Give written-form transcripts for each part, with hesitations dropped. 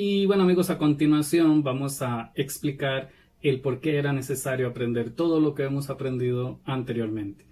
Y bueno amigos, a continuación vamos a explicar el por qué era necesario aprender todo lo que hemos aprendido anteriormente.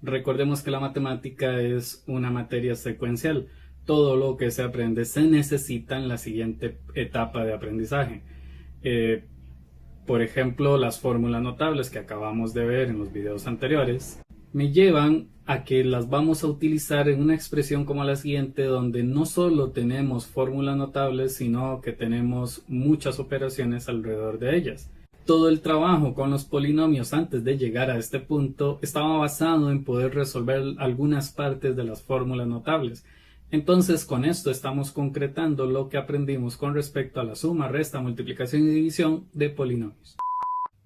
Recordemos que la matemática es una materia secuencial. Todo lo que se aprende se necesita en la siguiente etapa de aprendizaje. Eh, por ejemplo, las fórmulas notables que acabamos de ver en los videos anteriores me llevan a que las vamos a utilizar en una expresión como la siguiente, donde no solo tenemos fórmulas notables, sino que tenemos muchas operaciones alrededor de ellas. Todo el trabajo con los polinomios antes de llegar a este punto estaba basado en poder resolver algunas partes de las fórmulas notables. Entonces, con esto estamos concretando lo que aprendimos con respecto a la suma, resta, multiplicación y división de polinomios.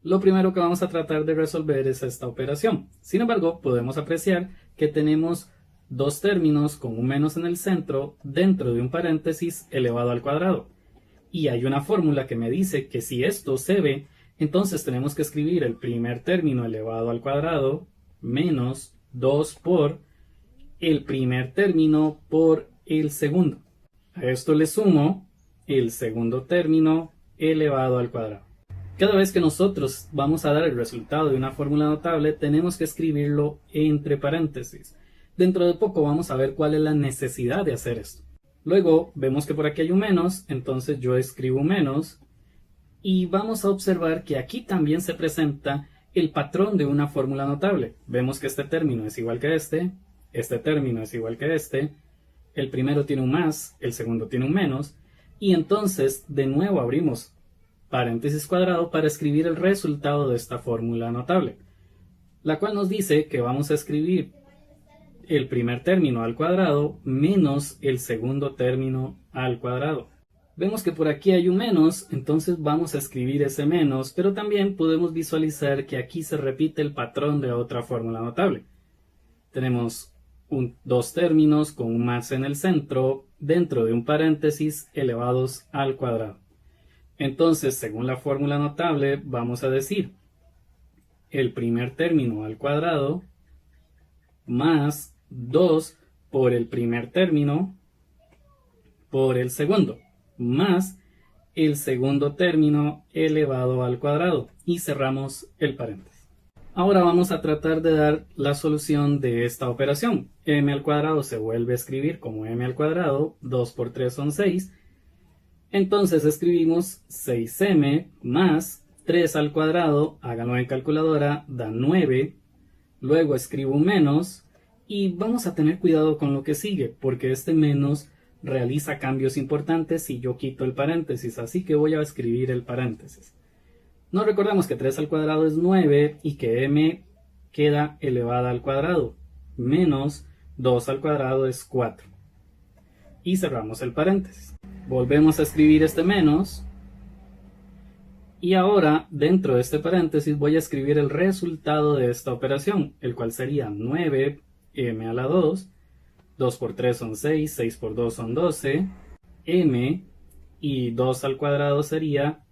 Lo primero que vamos a tratar de resolver es esta operación. Sin embargo, podemos apreciar que tenemos dos términos con un menos en el centro dentro de un paréntesis elevado al cuadrado. Y hay una fórmula que me dice que si esto se ve, entonces tenemos que escribir el primer término elevado al cuadrado menos 2 por el primer término por el segundo. A esto le sumo el segundo término elevado al cuadrado. Cada vez que nosotros vamos a dar el resultado de una fórmula notable, tenemos que escribirlo entre paréntesis. Dentro de poco vamos a ver cuál es la necesidad de hacer esto. Luego vemos que por aquí hay un menos, entonces yo escribo un menos y vamos a observar que aquí también se presenta el patrón de una fórmula notable. Vemos que este término es igual que este término es igual que este, el primero tiene un más, el segundo tiene un menos, y entonces de nuevo abrimos paréntesis cuadrado para escribir el resultado de esta fórmula notable, la cual nos dice que vamos a escribir el primer término al cuadrado menos el segundo término al cuadrado. Vemos que por aquí hay un menos, entonces vamos a escribir ese menos, pero también podemos visualizar que aquí se repite el patrón de otra fórmula notable. Tenemos dos términos con un más en el centro dentro de un paréntesis elevados al cuadrado. Entonces, según la fórmula notable, vamos a decir el primer término al cuadrado más 2 por el primer término por el segundo, más el segundo término elevado al cuadrado, y cerramos el paréntesis. Ahora vamos a tratar de dar la solución de esta operación. M al cuadrado se vuelve a escribir como M al cuadrado, 2 por 3 son 6, entonces escribimos 6m más 3 al cuadrado, háganlo en calculadora, da 9, luego escribo un menos y vamos a tener cuidado con lo que sigue, porque este menos realiza cambios importantes si yo quito el paréntesis, así que voy a escribir el paréntesis. Nos recordamos que 3 al cuadrado es 9 y que m queda elevada al cuadrado, menos 2 al cuadrado es 4. Y cerramos el paréntesis. Volvemos a escribir este menos. Y ahora, dentro de este paréntesis, voy a escribir el resultado de esta operación, el cual sería 9m a la 2. 2 por 3 son 6, 6 por 2 son 12. M y 2 al cuadrado sería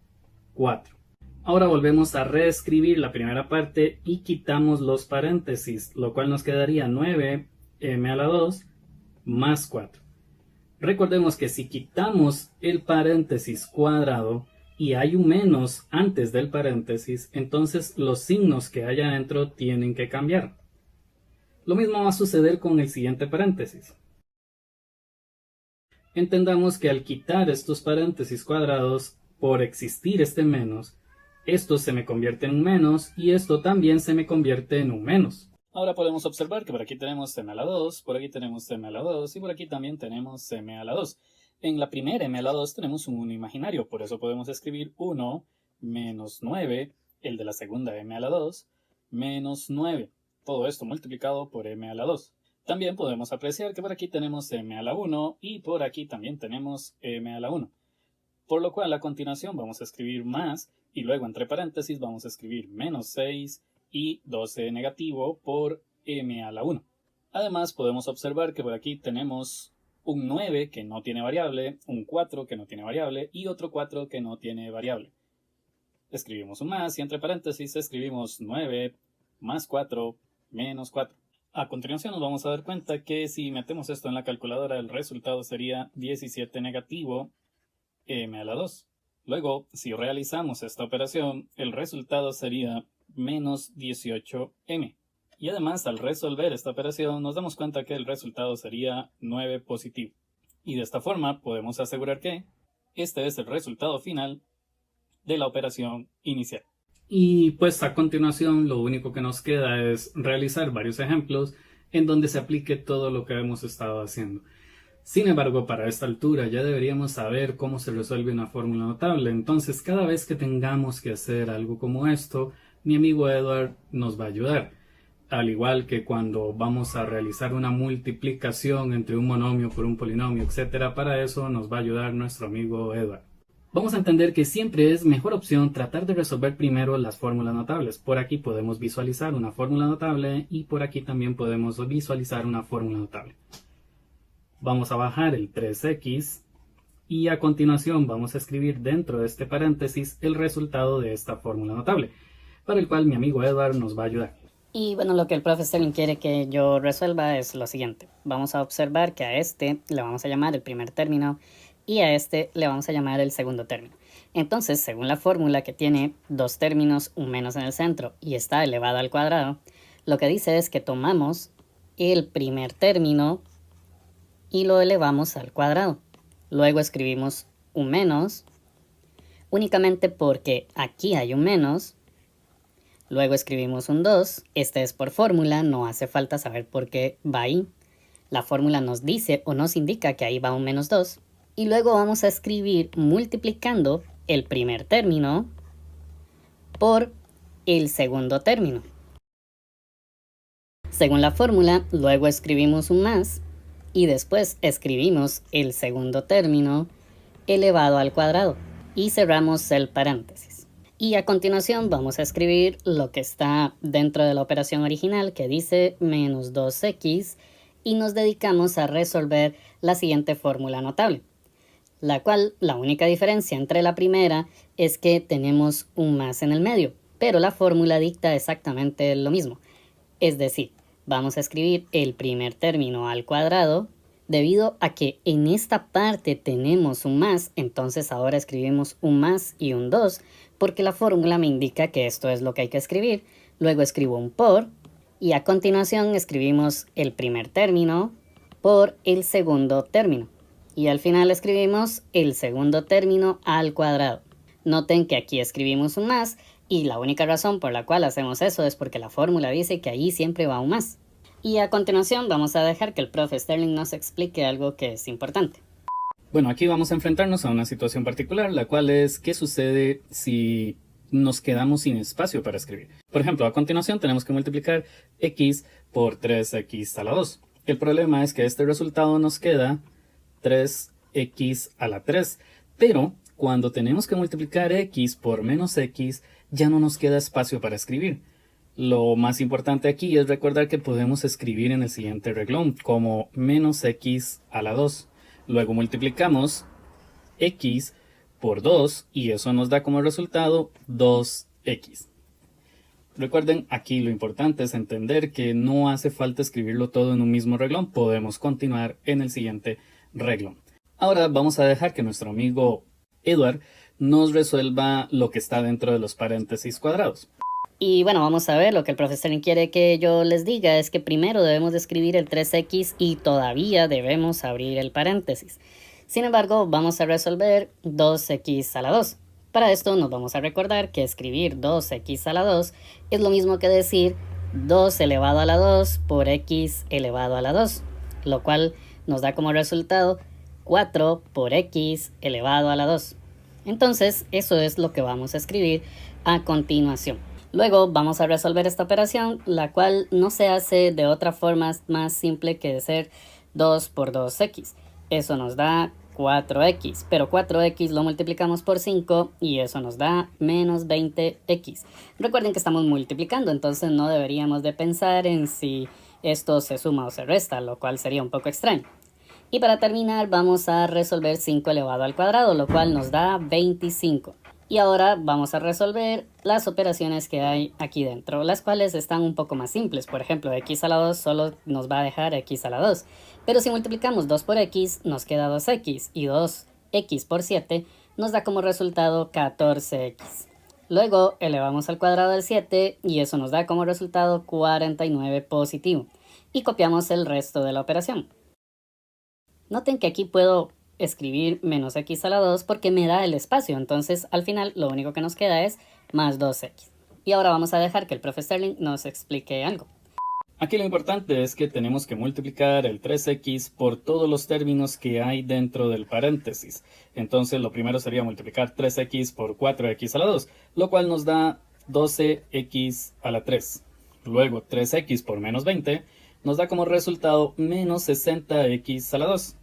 4. Ahora volvemos a reescribir la primera parte y quitamos los paréntesis, lo cual nos quedaría 9m a la 2 más 4. Recordemos que si quitamos el paréntesis cuadrado y hay un menos antes del paréntesis, entonces los signos que hay adentro tienen que cambiar. Lo mismo va a suceder con el siguiente paréntesis. Entendamos que al quitar estos paréntesis cuadrados, por existir este menos, esto se me convierte en un menos y esto también se me convierte en un menos. Ahora podemos observar que por aquí tenemos m a la 2, por aquí tenemos m a la 2 y por aquí también tenemos m a la 2. En la primera m a la 2 tenemos un 1 imaginario, por eso podemos escribir 1 menos 9, el de la segunda m a la 2, menos 9. Todo esto multiplicado por m a la 2. También podemos apreciar que por aquí tenemos m a la 1 y por aquí también tenemos m a la 1. Por lo cual a continuación vamos a escribir más y luego entre paréntesis vamos a escribir menos 6 y 12 negativo por m a la 1. Además podemos observar que por aquí tenemos un 9 que no tiene variable, un 4 que no tiene variable y otro 4 que no tiene variable. Escribimos un más y entre paréntesis escribimos 9 más 4 menos 4. A continuación nos vamos a dar cuenta que si metemos esto en la calculadora el resultado sería 17 negativo m a la 2. Luego, si realizamos esta operación, el resultado sería menos 18m. Y además, al resolver esta operación, nos damos cuenta que el resultado sería 9 positivo. Y de esta forma, podemos asegurar que este es el resultado final de la operación inicial. Y pues a continuación, lo único que nos queda es realizar varios ejemplos en donde se aplique todo lo que hemos estado haciendo. Sin embargo, para esta altura ya deberíamos saber cómo se resuelve una fórmula notable. Entonces, cada vez que tengamos que hacer algo como esto, mi amigo Edward nos va a ayudar. Al igual que cuando vamos a realizar una multiplicación entre un monomio por un polinomio, etc. Para eso nos va a ayudar nuestro amigo Edward. Vamos a entender que siempre es mejor opción tratar de resolver primero las fórmulas notables. Por aquí podemos visualizar una fórmula notable y por aquí también podemos visualizar una fórmula notable. Vamos a bajar el 3x y a continuación vamos a escribir dentro de este paréntesis el resultado de esta fórmula notable, para el cual mi amigo Edward nos va a ayudar. Y bueno, lo que el profe Sterling quiere que yo resuelva es lo siguiente. Vamos a observar que a este le vamos a llamar el primer término y a este le vamos a llamar el segundo término. Entonces, según la fórmula que tiene dos términos, un menos en el centro y está elevado al cuadrado, lo que dice es que tomamos el primer término y lo elevamos al cuadrado. Luego escribimos un menos, únicamente porque aquí hay un menos. Luego escribimos un 2, este es por fórmula, no hace falta saber por qué va ahí. La fórmula nos dice o nos indica que ahí va un menos 2. Y luego vamos a escribir multiplicando el primer término por el segundo término. Según la fórmula, luego escribimos un más y después escribimos el segundo término elevado al cuadrado y cerramos el paréntesis. Y a continuación vamos a escribir lo que está dentro de la operación original que dice menos 2x y nos dedicamos a resolver la siguiente fórmula notable, la cual la única diferencia entre la primera es que tenemos un más en el medio, pero la fórmula dicta exactamente lo mismo. Es decir, vamos a escribir el primer término al cuadrado. Debido a que en esta parte tenemos un más, entonces ahora escribimos un más y un 2, porque la fórmula me indica que esto es lo que hay que escribir. Luego escribo un por, y a continuación escribimos el primer término por el segundo término. Y al final escribimos el segundo término al cuadrado. Noten que aquí escribimos un más, y la única razón por la cual hacemos eso es porque la fórmula dice que ahí siempre va un más. Y a continuación vamos a dejar que el profe Sterling nos explique algo que es importante. Bueno, aquí vamos a enfrentarnos a una situación particular, la cual es qué sucede si nos quedamos sin espacio para escribir. Por ejemplo, a continuación tenemos que multiplicar x por 3x a la 2. El problema es que este resultado nos queda 3x a la 3, pero cuando tenemos que multiplicar x por menos x, ya no nos queda espacio para escribir. Lo más importante aquí es recordar que podemos escribir en el siguiente reglón como menos x a la 2. Luego multiplicamos x por 2 y eso nos da como resultado 2x. Recuerden, aquí lo importante es entender que no hace falta escribirlo todo en un mismo reglón. Podemos continuar en el siguiente reglón. Ahora vamos a dejar que nuestro amigo Edward nos resuelva lo que está dentro de los paréntesis cuadrados. Y bueno, vamos a ver, lo que el profesor quiere que yo les diga es que primero debemos de escribir el 3x y todavía debemos abrir el paréntesis. Sin embargo, vamos a resolver 2x a la 2. Para esto nos vamos a recordar que escribir 2x a la 2 es lo mismo que decir 2 elevado a la 2 por x elevado a la 2, lo cual nos da como resultado 4 por x elevado a la 2. Entonces, eso es lo que vamos a escribir a continuación. Luego vamos a resolver esta operación, la cual no se hace de otra forma más simple que de ser 2 por 2x. Eso nos da 4x, pero 4x lo multiplicamos por 5 y eso nos da menos 20x. Recuerden que estamos multiplicando, entonces no deberíamos de pensar en si esto se suma o se resta, lo cual sería un poco extraño. Y para terminar vamos a resolver 5 elevado al cuadrado, lo cual nos da 25. Y ahora vamos a resolver las operaciones que hay aquí dentro, las cuales están un poco más simples. Por ejemplo, x a la 2 solo nos va a dejar x a la 2. Pero si multiplicamos 2 por x, nos queda 2x. Y 2x por 7 nos da como resultado 14x. Luego elevamos al cuadrado del 7 y eso nos da como resultado 49 positivo. Y copiamos el resto de la operación. Noten que aquí puedo escribir menos x a la 2 porque me da el espacio, entonces al final lo único que nos queda es más 2x. Y ahora vamos a dejar que el profe Sterling nos explique algo. Aquí lo importante es que tenemos que multiplicar el 3x por todos los términos que hay dentro del paréntesis. Entonces lo primero sería multiplicar 3x por 4x a la 2, lo cual nos da 12x a la 3. Luego 3x por menos 20 nos da como resultado menos 60x a la 2.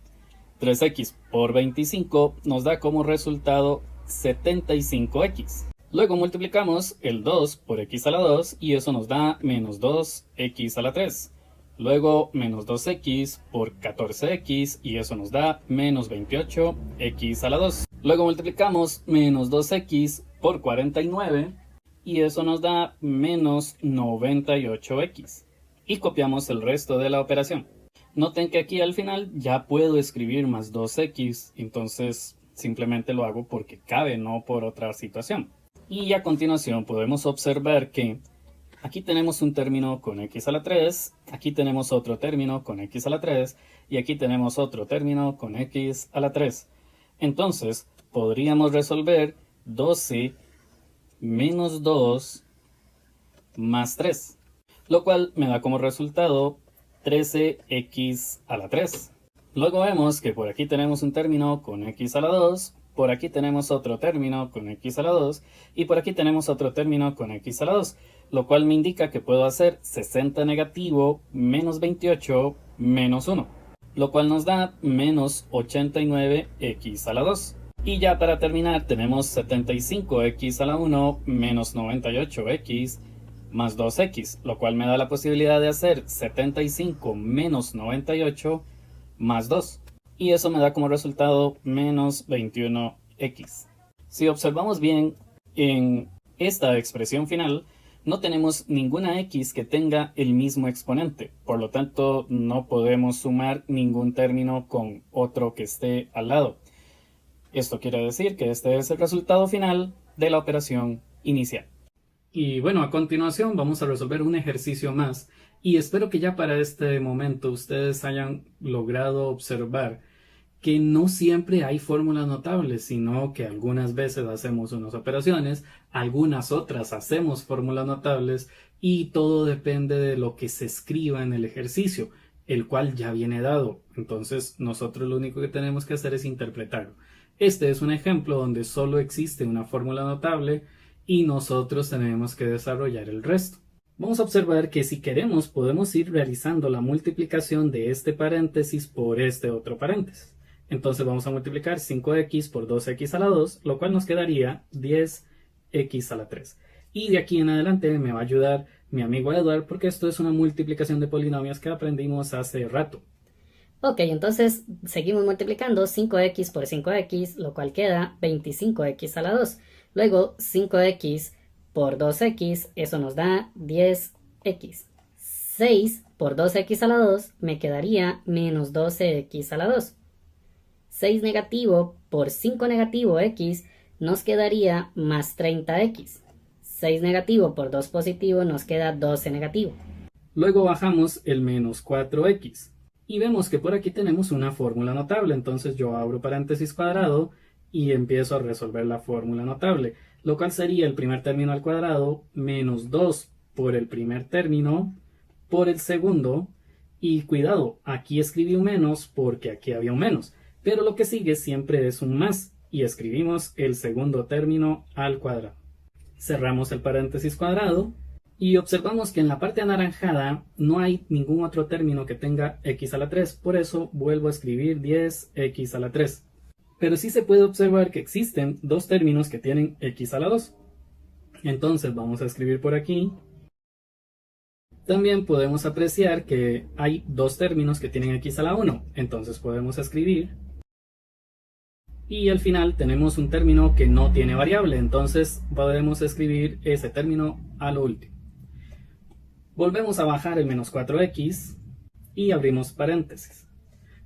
3x por 25 nos da como resultado 75x. Luego multiplicamos el 2 por x a la 2 y eso nos da menos 2x a la 3. Luego menos 2x por 14x y eso nos da menos 28x a la 2. Luego multiplicamos menos 2x por 49 y eso nos da menos 98x. Y copiamos el resto de la operación. Noten que aquí al final ya puedo escribir más 2x, entonces simplemente lo hago porque cabe, no por otra situación. Y a continuación podemos observar que aquí tenemos un término con x a la 3, aquí tenemos otro término con x a la 3 y aquí tenemos otro término con x a la 3. Entonces podríamos resolver 12 menos 2 más 3, lo cual me da como resultado 13x a la 3. Luego vemos que por aquí tenemos un término con x a la 2, por aquí tenemos otro término con x a la 2 y por aquí tenemos otro término con x a la 2, lo cual me indica que puedo hacer 60 negativo menos 28 menos 1, lo cual nos da menos 89x a la 2. Y ya para terminar tenemos 75x a la 1 menos 98x más 2x, lo cual me da la posibilidad de hacer 75 menos 98 más 2. Y eso me da como resultado menos 21x. Si observamos bien, en esta expresión final no tenemos ninguna x que tenga el mismo exponente. Por lo tanto, no podemos sumar ningún término con otro que esté al lado. Esto quiere decir que este es el resultado final de la operación inicial. Y bueno, a continuación vamos a resolver un ejercicio más y espero que ya para este momento ustedes hayan logrado observar que no siempre hay fórmulas notables, sino que algunas veces hacemos unas operaciones, algunas otras hacemos fórmulas notables y todo depende de lo que se escriba en el ejercicio, el cual ya viene dado. Entonces nosotros lo único que tenemos que hacer es interpretarlo. Este es un ejemplo donde solo existe una fórmula notable y nosotros tenemos que desarrollar el resto. Vamos a observar que si queremos podemos ir realizando la multiplicación de este paréntesis por este otro paréntesis. Entonces vamos a multiplicar 5x por 2x a la 2, lo cual nos quedaría 10x a la 3. Y de aquí en adelante me va a ayudar mi amigo Edward porque esto es una multiplicación de polinomios que aprendimos hace rato. Ok, entonces seguimos multiplicando 5x por 5x, lo cual queda 25x a la 2. Luego 5x por 2x, eso nos da 10x. 6 por 2x a la 2 me quedaría menos 12x a la 2. 6 negativo por 5 negativo x nos quedaría más 30x. 6 negativo por 2 positivo nos queda 12 negativo. Luego bajamos el menos 4x. Y vemos que por aquí tenemos una fórmula notable, entonces yo abro paréntesis cuadrado y empiezo a resolver la fórmula notable, lo cual sería el primer término al cuadrado menos 2 por el primer término por el segundo, y cuidado, aquí escribí un menos porque aquí había un menos, pero lo que sigue siempre es un más y escribimos el segundo término al cuadrado. Cerramos el paréntesis cuadrado. Y observamos que en la parte anaranjada no hay ningún otro término que tenga x a la 3, por eso vuelvo a escribir 10x a la 3. Pero sí se puede observar que existen dos términos que tienen x a la 2. Entonces vamos a escribir por aquí. También podemos apreciar que hay dos términos que tienen x a la 1, entonces podemos escribir. Y al final tenemos un término que no tiene variable, entonces podemos escribir ese término a lo último. Volvemos a bajar el menos 4x y abrimos paréntesis.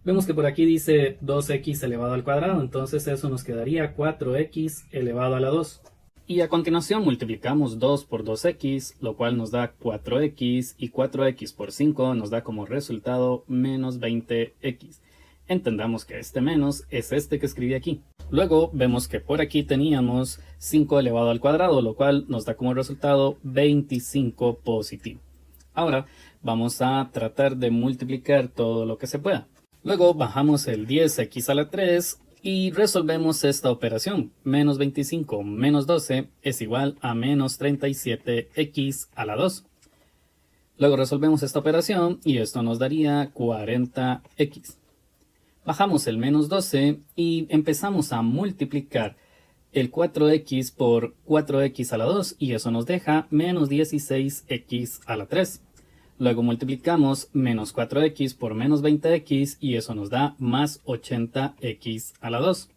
Vemos que por aquí dice 2x elevado al cuadrado, entonces eso nos quedaría 4x elevado a la 2. Y a continuación multiplicamos 2 por 2x, lo cual nos da 4x, y 4x por 5 nos da como resultado menos 20x. Entendamos que este menos es este que escribí aquí. Luego vemos que por aquí teníamos 5 elevado al cuadrado, lo cual nos da como resultado 25 positivo. Ahora vamos a tratar de multiplicar todo lo que se pueda. Luego bajamos el 10x a la 3 y resolvemos esta operación. Menos 25 menos 12 es igual a menos 37x a la 2. Luego resolvemos esta operación y esto nos daría 40x. Bajamos el menos 12 y empezamos a multiplicar el 4x por 4x a la 2 y eso nos deja menos 16x a la 3. Luego multiplicamos menos 4x por menos 20x y eso nos da más 80x a la 2.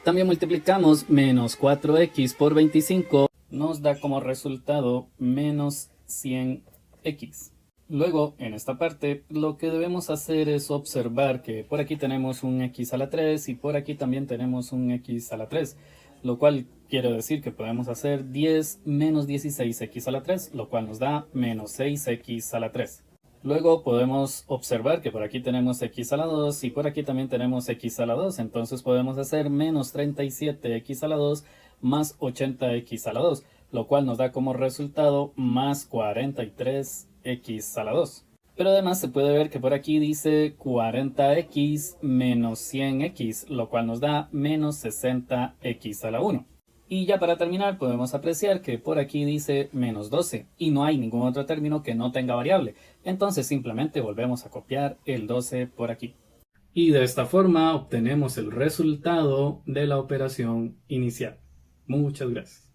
También multiplicamos menos 4x por 25, nos da como resultado menos 100x. Luego, en esta parte, lo que debemos hacer es observar que por aquí tenemos un x a la 3 y por aquí también tenemos un x a la 3, lo cual quiere decir que podemos hacer 10 menos 16x a la 3, lo cual nos da menos 6x a la 3. Luego podemos observar que por aquí tenemos x a la 2 y por aquí también tenemos x a la 2, entonces podemos hacer menos 37x a la 2 más 80x a la 2, lo cual nos da como resultado más 43x a la 2. Pero además se puede ver que por aquí dice 40x menos 100x, lo cual nos da menos 60x a la 1. Y ya para terminar podemos apreciar que por aquí dice menos 12 y no hay ningún otro término que no tenga variable. Entonces simplemente volvemos a copiar el 12 por aquí. Y de esta forma obtenemos el resultado de la operación inicial. Muchas gracias.